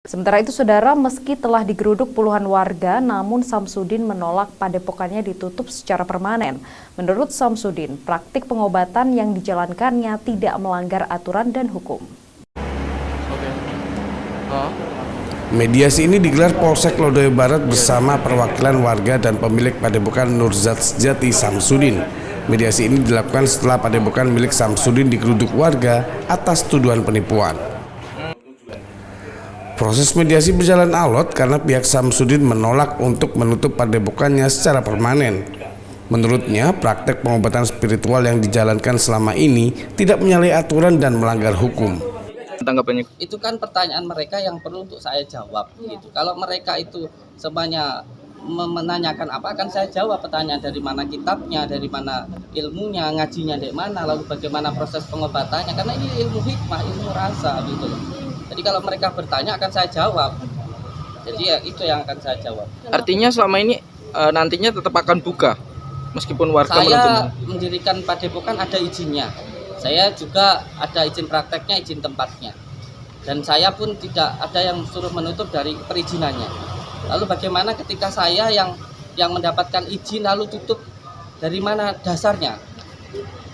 Sementara itu, saudara, meski telah digeruduk puluhan warga, namun Samsudin menolak padepokannya ditutup secara permanen. Menurut Samsudin, praktik pengobatan yang dijalankannya tidak melanggar aturan dan hukum. Mediasi ini digelar Polsek Lodaya Barat bersama perwakilan warga dan pemilik padepokan Nurzat Sejati Samsudin. Mediasi ini dilakukan setelah padepokan milik Samsudin digeruduk warga atas tuduhan penipuan. Proses mediasi berjalan alot karena pihak Samsudin menolak untuk menutup padepokannya secara permanen. Menurutnya, praktek pengobatan spiritual yang dijalankan selama ini tidak menyalahi aturan dan melanggar hukum. Tanggapannya itu kan pertanyaan mereka yang perlu untuk saya jawab gitu. Kalau mereka itu semuanya menanyakan apa, akan saya jawab pertanyaan dari mana kitabnya, dari mana ilmunya, ngajinya dari mana, lalu bagaimana proses pengobatannya, karena ini ilmu hikmah, ilmu rasa gitu loh. Jadi kalau mereka bertanya akan saya jawab. Jadi ya itu yang akan saya jawab. artinya selama ini nantinya tetap akan buka meskipun warga Saya mendirikan padepokan ada izinnya. Saya juga ada izin prakteknya, izin tempatnya. Dan saya pun tidak ada yang suruh menutup dari perizinannya. Lalu bagaimana ketika saya yang mendapatkan izin lalu tutup, dari mana dasarnya?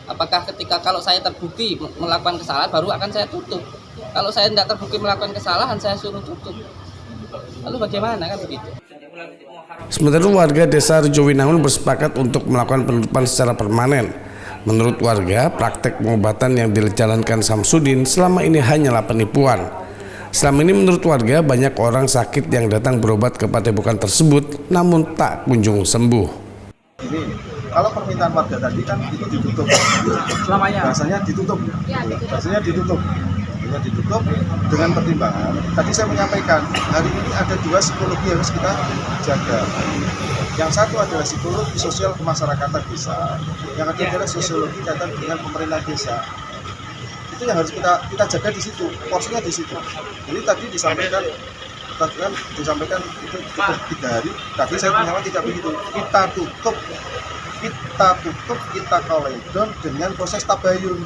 Apakah ketika kalau saya terbukti melakukan kesalahan baru akan saya tutup? Kalau saya tidak terbukti melakukan kesalahan, saya suruh tutup. Lalu bagaimana kan begitu? Sementara warga desa Rejowinangun bersepakat untuk melakukan penutupan secara permanen. Menurut warga, praktek pengobatan yang dijalankan Samsudin selama ini hanyalah penipuan. Selama ini menurut warga banyak orang sakit yang datang berobat ke padepokan tersebut namun tak kunjung sembuh. Ini kalau permintaan warga tadi kan itu ditutup selamanya, rasanya ditutup, ditutup dengan pertimbangan. Tadi saya menyampaikan hari ini ada dua psikologi yang harus kita jaga. Yang satu adalah psikologi sosial kemasyarakatan desa, yang kedua adalah sosiologi kaitan dengan pemerintah desa. Itu yang harus kita jaga di situ, porsinya di situ. Jadi tadi disampaikan itu tutup 3 hari. Tadi saya menyampaikan tidak begitu. Kita koledon dengan proses tabayun.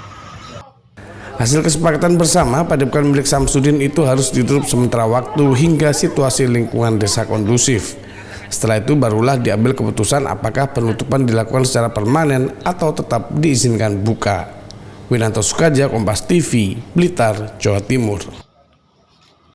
Hasil kesepakatan bersama, padepokan milik Samsudin itu harus ditutup sementara waktu hingga situasi lingkungan desa kondusif. Setelah itu barulah diambil keputusan apakah penutupan dilakukan secara permanen atau tetap diizinkan buka. Winanto Sukaja, Kompas TV, Blitar, Jawa Timur.